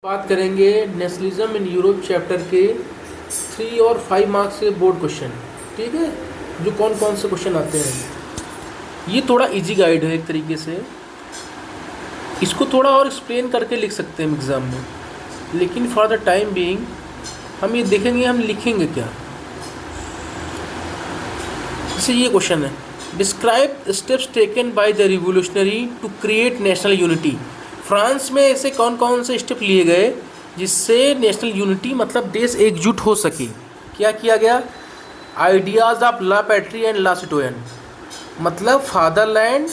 बात करेंगे nationalism in Europe chapter के 3 और 5 मार्क्स के बोर्ड क्वेश्चन। ठीक है, जो कौन कौन से क्वेश्चन आते हैं। ये थोड़ा इजी गाइड है एक तरीके से, इसको थोड़ा और एक्सप्लेन करके लिख सकते हैं एग्ज़ाम में, लेकिन फॉर द टाइम बीइंग हम ये देखेंगे हम लिखेंगे क्या। जैसे ये क्वेश्चन है, describe steps taken by the revolutionary to create national unity. France में ऐसे कौन कौन से स्टेप लिए गए जिससे नेशनल यूनिटी मतलब देश एकजुट हो सके। क्या किया गया? आइडियाज़ ऑफ ला पैट्री एंड ला सिटोयन, मतलब फादरलैंड,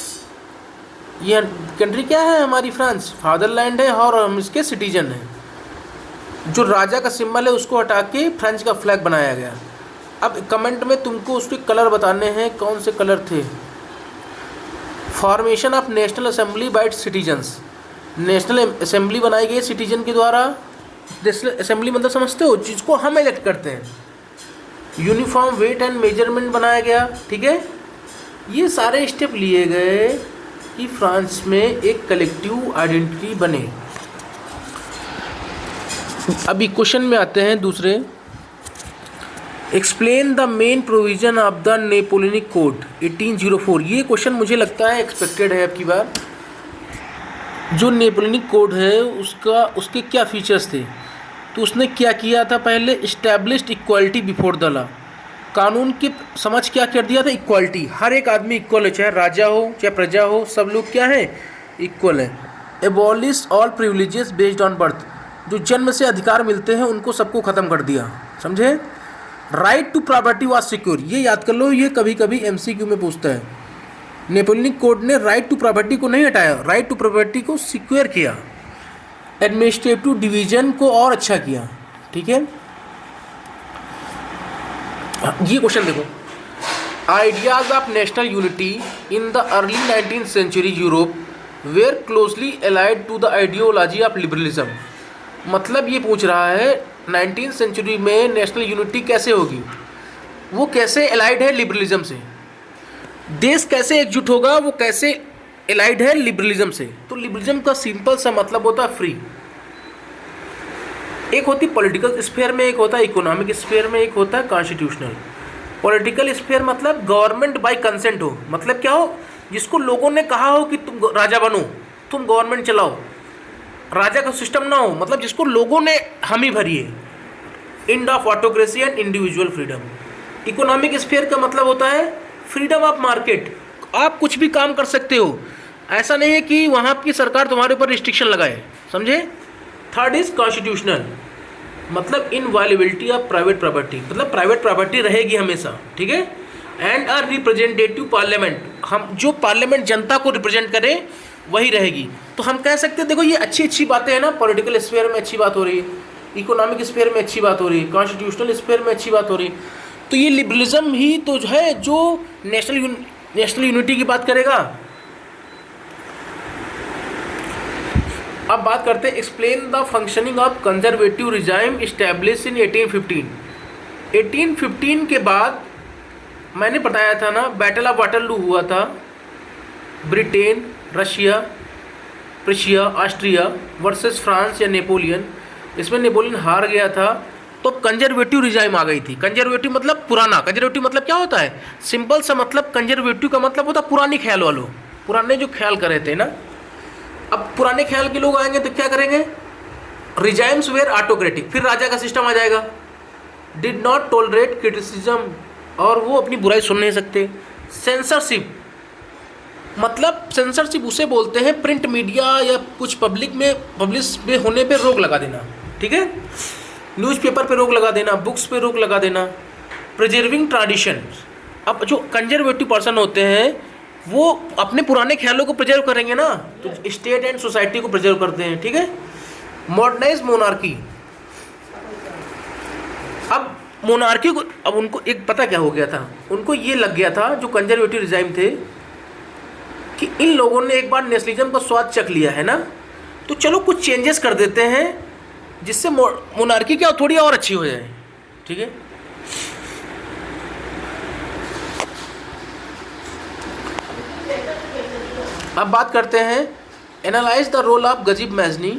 ये कंट्री क्या है हमारी फ्रांस, फादरलैंड है और हम इसके सिटीजन हैं। जो राजा का सिंबल है उसको हटा के फ्रेंच का फ्लैग बनाया गया। अब कमेंट में तुमको उसके कलर बताने हैं, कौन से कलर थे। Formation of national assembly bye citizens, national assembly बनाई गई सिटीजन के द्वारा। नेशनल असेंबली मतलब समझते हो, जिसको हम इलेक्ट करते हैं। यूनिफॉर्म वेट एंड मेजरमेंट बनाया गया। ठीक है, ये सारे स्टेप लिए गए कि फ्रांस में एक कलेक्टिव आइडेंटिटी बने। अभी क्वेश्चन में आते हैं दूसरे। Explain the main provision of the Napoleonic code 1804। ये क्वेश्चन मुझे लगता है एक्सपेक्टेड है अब की बार। जो नेपोलियनिक कोड है उसके क्या फीचर्स थे, तो उसने क्या किया था, पहले established equality before the law, कानून की समझ क्या कर दिया था, इक्वालिटी, हर एक आदमी इक्वल है, चाहे राजा हो चाहे प्रजा हो, सब लोग क्या है, इक्वल है। Abolish all privileges based on birth, जो जन्म से अधिकार मिलते हैं उनको सबको ख़त्म कर दिया, समझे। Right to property was secure, ये याद कर लो, ये कभी कभी एमसीक्यू में पूछता है। नेपोलियनिक कोड ने राइट टू प्रॉपर्टी को नहीं हटाया, राइट टू प्रॉपर्टी को सिक्योर किया। एडमिनिस्ट्रेटिव डिवीजन को और अच्छा किया। ठीक है, ये क्वेश्चन देखो, ideas of national unity in the early 19th century Europe were closely allied to the ideology of liberalism. मतलब ये पूछ रहा है 19th सेंचुरी में नेशनल यूनिटी कैसे होगी, वो कैसे एलाइड है लिबरलिज्म से। देश कैसे एकजुट होगा, वो कैसे एलाइड है लिबरलिज्म से। तो लिबरलिज्म का सिंपल सा मतलब होता है फ्री। एक होती पॉलिटिकल स्फीयर में, एक होता है इकोनॉमिक स्फीयर में, एक होता है कॉन्स्टिट्यूशनल। पॉलिटिकल स्फीयर मतलब गवर्नमेंट बाय कंसेंट हो, मतलब क्या हो, जिसको लोगों ने कहा हो कि तुम राजा बनो, तुम गवर्नमेंट चलाओ, राजा का सिस्टम ना हो, मतलब जिसको लोगों ने हामी भरी है। End of autocracy and individual freedom. Economic sphere का मतलब होता है फ्रीडम ऑफ मार्केट, आप कुछ भी काम कर सकते हो, ऐसा नहीं है कि वहाँ की सरकार तुम्हारे ऊपर रिस्ट्रिक्शन लगाए, समझे। थर्ड इज कॉन्स्टिट्यूशनल, मतलब इनवायलेबिलिटी ऑफ प्राइवेट प्रॉपर्टी, मतलब प्राइवेट प्रॉपर्टी रहेगी हमेशा। ठीक है, एंड अ रिप्रेजेंटेटिव पार्लियामेंट, हम जो पार्लियामेंट जनता को रिप्रेजेंट करे वही रहेगी। तो हम कह सकते हैं, देखो ये अच्छी अच्छी बातें हैं ना, पॉलिटिकल स्फीयर में अच्छी बात हो रही है, इकोनॉमिक स्फीयर में अच्छी बात हो रही है, कॉन्स्टिट्यूशनल स्फीयर में अच्छी बात हो रही है। तो ये लिबरलिज्म ही तो है जो नेशनल यूनिटी की बात करेगा। अब बात करते हैं, explain the functioning of conservative regime establish in 1815। 1815 के बाद मैंने बताया था ना, बैटल ऑफ वाटरलू हुआ था, Britain, Russia, Prussia, Austria versus France या नेपोलियन। इसमें नेपोलियन हार गया था, तो कंजर्वेटिव रिजाइम आ गई थी। कंजर्वेटिव मतलब पुराना, कंजर्वेटिव मतलब क्या होता है, सिंपल सा मतलब कंजर्वेटिव का मतलब होता है पुरानी ख्याल वालों, पुराने जो ख्याल कर रहे थे ना। अब पुराने ख्याल के लोग आएंगे तो क्या करेंगे, रिजाइम्स वेयर ऑटोक्रेटिक, फिर राजा का सिस्टम आ जाएगा। डिड नॉट टॉलरेट क्रिटिसिज्म, और वो अपनी बुराई सुन नहीं सकते। सेंसरशिप, मतलब सेंसरशिप उसे बोलते हैं प्रिंट मीडिया या कुछ पब्लिश में होने पे रोक लगा देना। ठीक है, न्यूज़पेपर पे रोक लगा देना, बुक्स पे रोक लगा देना। प्रिजर्विंग ट्रेडिशन, अब जो कंजर्वेटिव पर्सन होते हैं वो अपने पुराने ख्यालों को प्रिजर्व करेंगे ना, तो स्टेट एंड सोसाइटी को प्रिजर्व करते हैं। ठीक है, मॉडर्नाइज मोनार्की, अब मोनार्की को, अब उनको एक पता क्या हो गया था, उनको ये लग गया था जो कंजर्वेटिव रिजाइम थे कि इन लोगों ने एक बार नेशनलिज्म का स्वाद चख लिया है ना, तो चलो कुछ चेंजेस कर देते हैं जिससे मोनार्की क्या थोड़ी और अच्छी हो जाए। ठीक है, अब बात करते हैं, एनालाइज द रोल ऑफ गजीब मैजनी